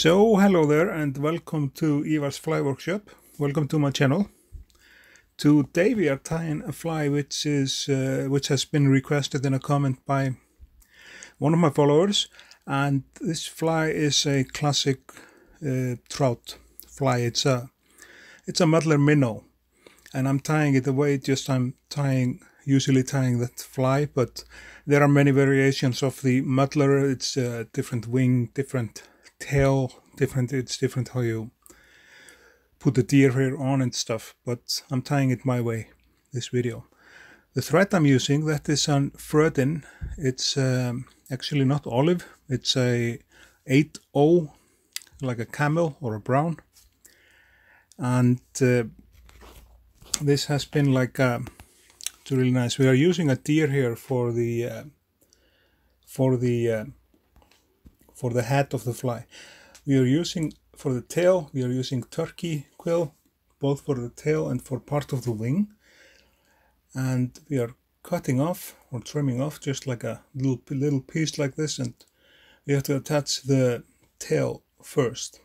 So hello there and welcome to Ívar's Fly Workshop. Welcome to my channel. Today we are tying a fly which has been requested in a comment by one of my followers, and this fly is a classic trout fly. It's a Muddler Minnow, and I'm tying it the way I'm usually tying that fly, but there are many variations of the muddler. It's different wing, different tail, it's different how you put the deer hair on and stuff, but I'm tying it my way this video. The thread I'm using, that is an Fredin. It's actually not olive, it's a 8-0, like a camel or a brown, and this has been like it's really nice. We are using a deer hair for the head of the fly. We are using for the tail, we are using turkey quill, both for the tail and for part of the wing. And we are cutting off or trimming off just like a little piece like this, and we have to attach the tail first.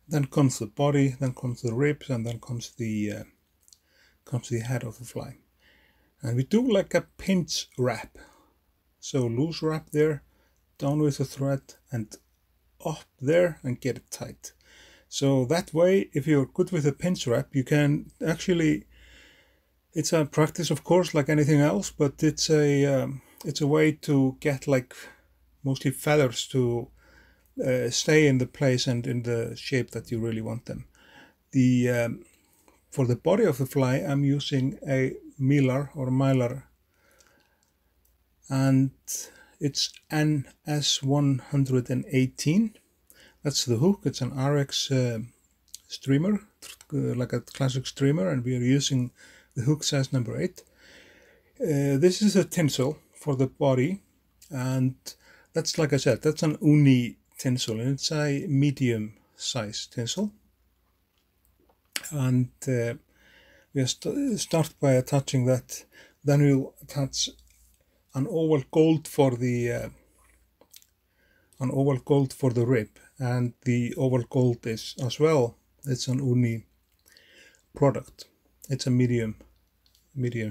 Then comes the body, then comes the ribs, and then comes the head of the fly. And we do like a pinch wrap. So loose wrap there, down with the thread and up there and get it tight. So that way, if you're good with a pinch wrap, you can actually, it's a practice of course like anything else, but it's a way to get like mostly feathers to stay in the place and in the shape that you really want them. For the body of the fly, I'm using a Mylar, and it's NS118. That's the hook. It's an Ahrex streamer, like a classic streamer, and we are using the hook size number 8. This is a tinsel for the body, and that's, like I said, that's an UNI tinsel, and it's a medium size tinsel. And we start by attaching that. Then we'll attach an oval gold for the rib, and the oval gold is as well. It's an UNI product. It's a medium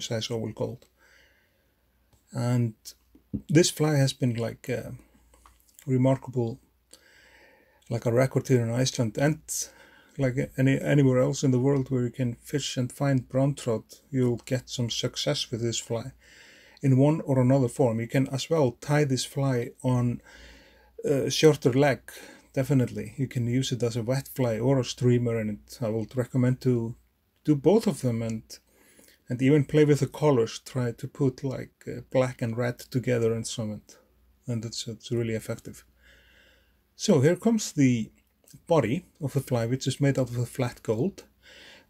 size oval gold, and this fly has been like remarkable, like a record here in Iceland, and like anywhere else in the world where you can fish and find brown trout, you'll get some success with this fly in one or another form. You can as well tie this fly on a shorter leg. Definitely, you can use it as a wet fly or a streamer, and I would recommend to do both of them, and even play with the colors. Try to put like black and red together and some, and it's really effective. So here comes the body of the fly, which is made out of a flat gold,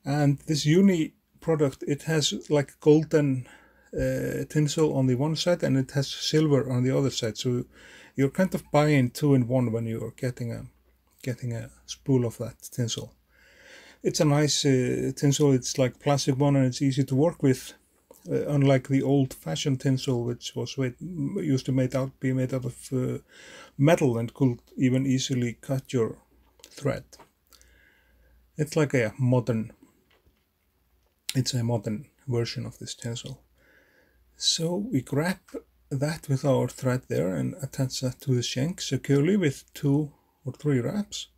and this UNI product, it has like golden tinsel on the one side and it has silver on the other side, so you're kind of buying 2 in 1 when you're getting a spool of that tinsel. It's a nice tinsel. It's like plastic one, and it's easy to work with, unlike the old-fashioned tinsel, which was used to be made out of metal and could even easily cut your thread. It's like a modern version of this tinsel. So we grab that with our thread there and attach that to the shank securely with 2 or 3 wraps,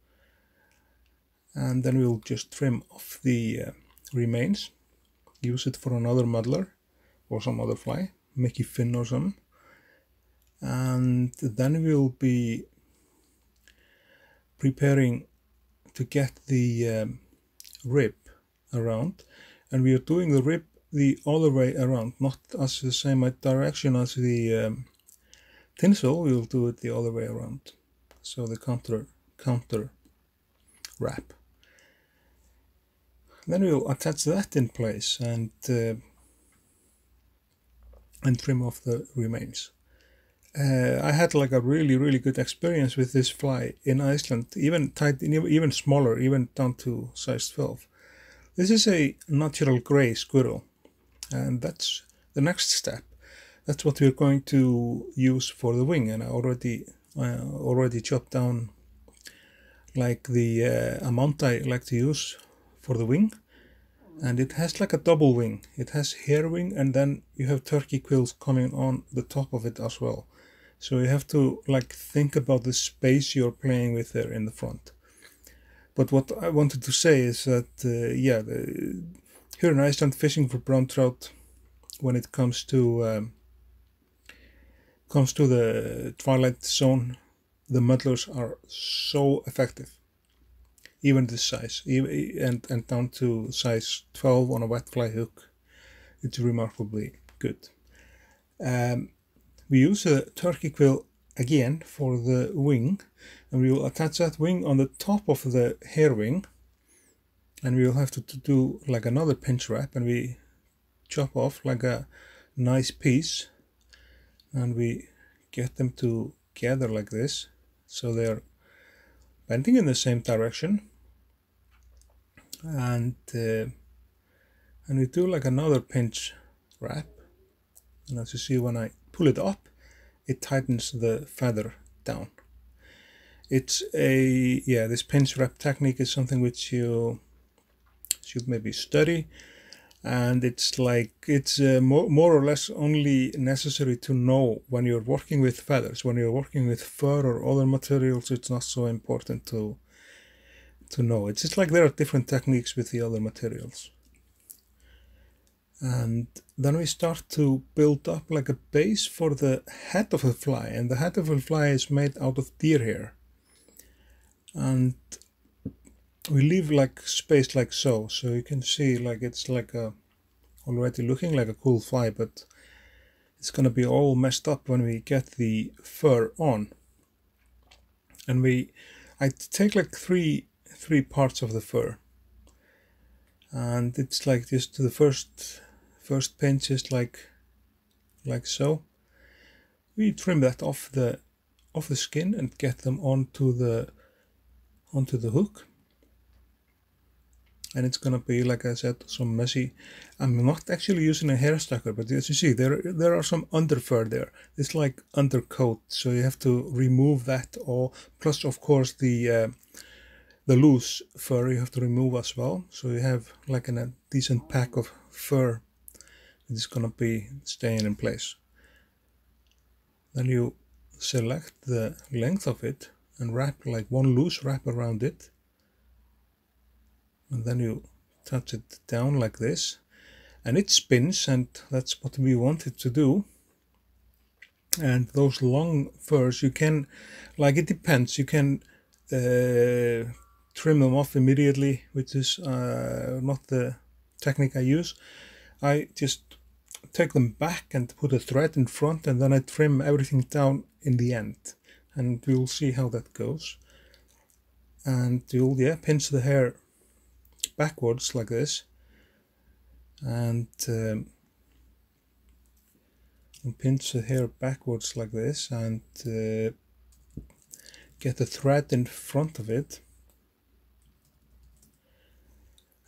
and then we'll just trim off the remains. Use it for another muddler or some other fly, Mickey fin or something, and then we'll be preparing to get the rib around, and we are doing the rib the other way around, not as the same direction as the tinsel. We will do it the other way around, so the counter wrap. Then we'll attach that in place and trim off the remains. I had like a really good experience with this fly in Iceland, even smaller, even down to size 12. This is a natural gray squirrel, and that's the next step. That's what we're going to use for the wing, and I already chopped down like the amount I like to use for the wing. And it has like a double wing. It has hair wing, and then you have turkey quills coming on the top of it as well. So you have to like think about the space you're playing with there in the front. But what I wanted to say is that here in Iceland, fishing for brown trout, when it comes to the twilight zone, the muddlers are so effective. Even this size, and down to size 12 on a wet fly hook, it's remarkably good. We use a turkey quill again for the wing, and we will attach that wing on the top of the hair wing, and we will have to do like another pinch wrap, and we chop off like a nice piece, and we get them together like this, so they're bending in the same direction. And we do like another pinch wrap, and as you see, when I pull it up, it tightens the feather down. It's this pinch wrap technique is something which you should maybe study, and it's more or less only necessary to know when you're working with feathers. When you're working with fur or other materials, it's not so important to know. It's just like there are different techniques with the other materials. And then we start to build up like a base for the head of the fly, and the head of the fly is made out of deer hair. And we leave like space like so you can see like it's like already looking like a cool fly, but it's gonna be all messed up when we get the fur on. And I take like three parts of the fur, and it's like just the first pinch is like so. We trim that off the skin and get them onto the hook, and it's gonna be, like I said, some messy. I'm not actually using a hair stacker, but as you see, there are some under fur there. It's like undercoat, so you have to remove that all. Plus, of course, the loose fur you have to remove as well, so you have like a decent pack of fur that is gonna be staying in place. Then you select the length of it and wrap like one loose wrap around it, and then you touch it down like this, and it spins, and that's what we want it to do. And those long furs, you can, like, it depends, you can trim them off immediately, which is not the technique I use. I just take them back and put a thread in front, and then I trim everything down in the end, and you'll see how that goes. And you'll pinch the hair backwards like this, and pinch the hair backwards like this, and get the thread in front of it.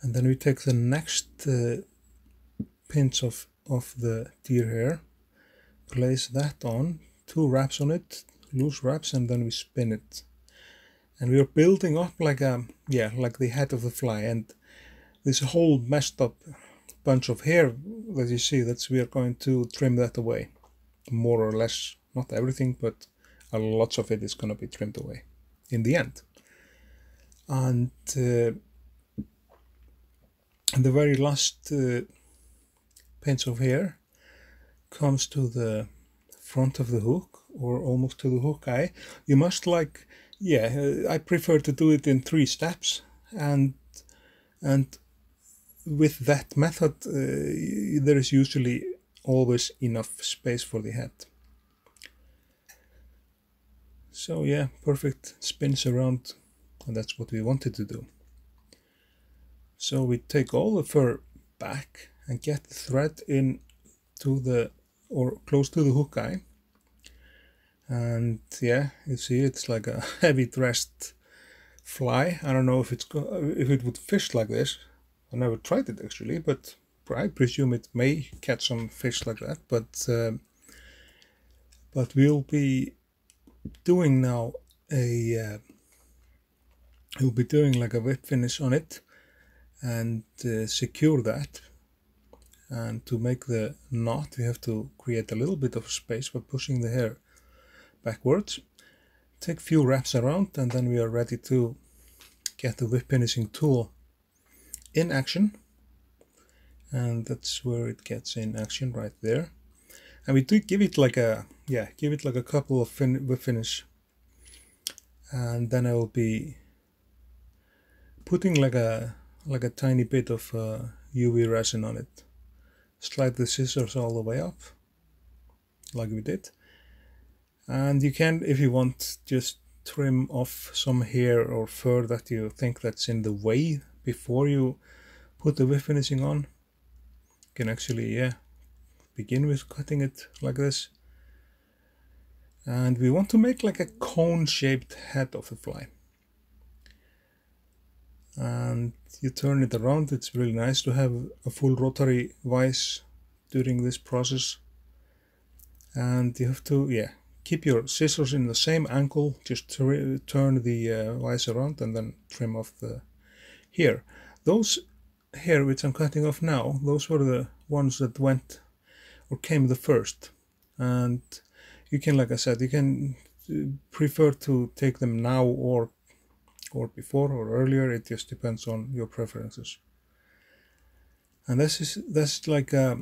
And then we take the next pinch of the deer hair, place that on, 2 wraps on it, loose wraps, and then we spin it. And we are building up like like the head of the fly, and this whole messed up bunch of hair that you see, we are going to trim that away, more or less. Not everything, but lots of it is going to be trimmed away in the end. And the very last pinch of hair comes to the front of the hook, or almost to the hook eye. You must I prefer to do it in 3 steps, and with that method there is usually always enough space for the head. So perfect, spins around, and that's what we wanted to do. So we take all the fur back and get the thread in to close to the hook eye. And you see, it's like a heavy dressed fly. I don't know if it would fish like this. I never tried it actually, but I presume it may catch some fish like that. But we'll be doing now a We'll be doing like a whip finish on it and secure that. And to make the knot, we have to create a little bit of space by pushing the hair backwards. Take a few wraps around, and then we are ready to get the whip finishing tool in action. And that's where it gets in action, right there. And we do give it like a couple of whip finish, and then I will be putting like a tiny bit of UV resin on it. Slide the scissors all the way up, like we did. And you can, if you want, just trim off some hair or fur that you think that's in the way before you put the whip finishing on. You can actually, begin with cutting it like this. And we want to make like a cone-shaped head of the fly. And you turn it around. It's really nice to have a full rotary vise during this process. And you have to, keep your scissors in the same angle. Just turn the vise around and then trim off the hair. Those hair which I'm cutting off now, those were the ones that went or came the first. And you can, like I said, you can prefer to take them now or before or earlier. It just depends on your preferences. And that's like a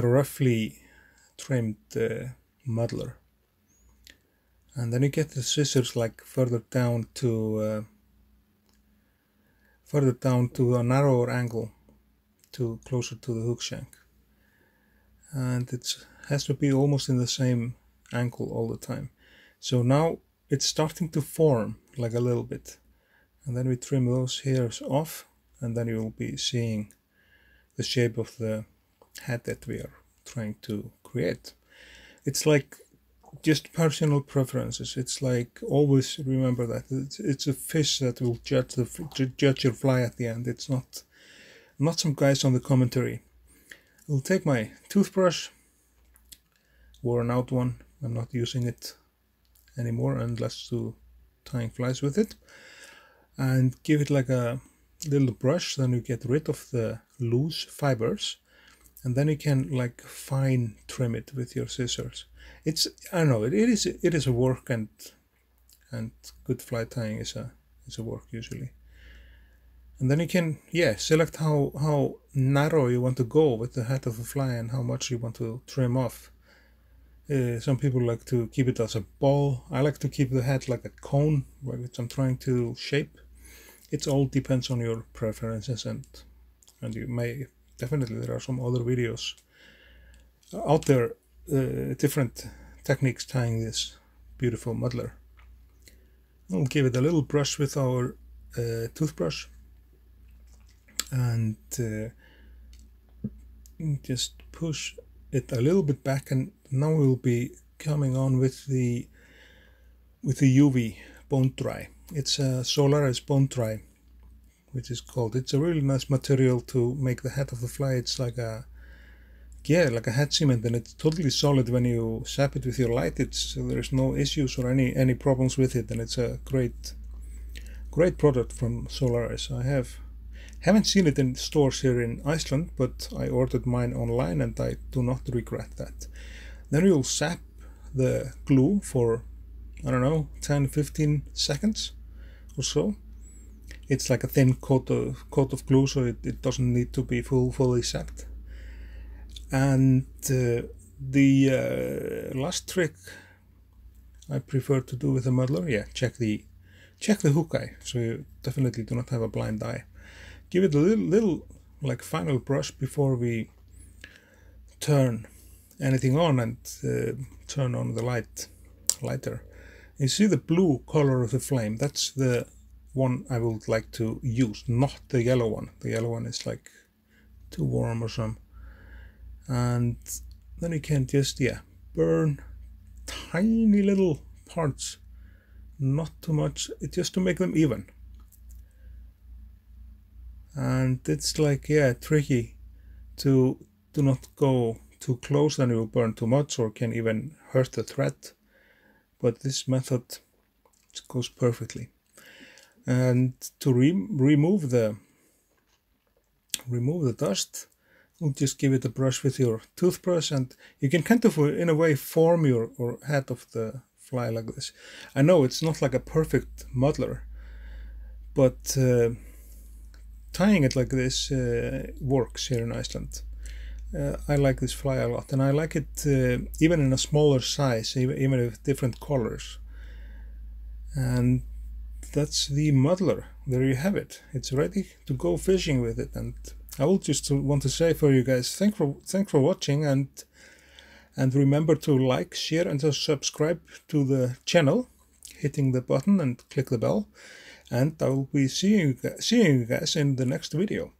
roughly trimmed muddler. And then you get the scissors like further down to a narrower angle, to closer to the hook shank. And it has to be almost in the same angle all the time. So now it's starting to form like a little bit. And then we trim those hairs off, and then you will be seeing the shape of the head that we are trying to create. It's like just personal preferences. It's like, always remember that it's a fish that will judge your fly at the end. It's not some guys on the commentary. I'll take my toothbrush, worn out one. I'm not using it anymore unless to tying flies with it, and give it like a little brush. Then you get rid of the loose fibers, and then you can like fine trim it with your scissors. I don't know, it is a work, and good fly tying is a work usually. And then you can select how narrow you want to go with the head of the fly and how much you want to trim off. Some people like to keep it as a ball. I like to keep the head like a cone, which I'm trying to shape. It all depends on your preferences, and you may definitely, there are some other videos out there, different techniques tying this beautiful muddler. We'll give it a little brush with our toothbrush, and just push it a little bit back, and now we'll be coming on with the UV bone dry. It's a Solaris bone dry, which is called. It's a really nice material to make the head of the fly. It's like a head cement, and it's totally solid when you sap it with your light. There's no issues or any problems with it, and it's a great product from Solaris. I haven't seen it in stores here in Iceland, but I ordered mine online, and I do not regret that. Then you'll sap the glue for, I don't know, 10-15 seconds or so. It's like a thin coat of glue, so it doesn't need to be fully sapped. And the last trick I prefer to do with a muddler, check the hook eye, so you definitely do not have a blind eye. Give it a little like final brush before we turn anything on and turn on the lighter. You see the blue color of the flame? That's the one I would like to use, not the yellow one. The yellow one is like too warm or some. And then you can just burn tiny little parts, not too much, just to make them even. And it's like tricky to do not go too close, then you will burn too much or can even hurt the thread, but this method goes perfectly. And to remove the dust, we'll just give it a brush with your toothbrush, and you can kind of in a way form your head of the fly like this. I know it's not like a perfect muddler, but tying it like this works here in Iceland. I like this fly a lot, and I like it even in a smaller size, even with different colors. And that's the muddler. There you have it. It's ready to go fishing with it. And I will just want to say for you guys, thanks for watching, and remember to like, share, and to subscribe to the channel, hitting the button and click the bell. And I will be seeing you guys in the next video.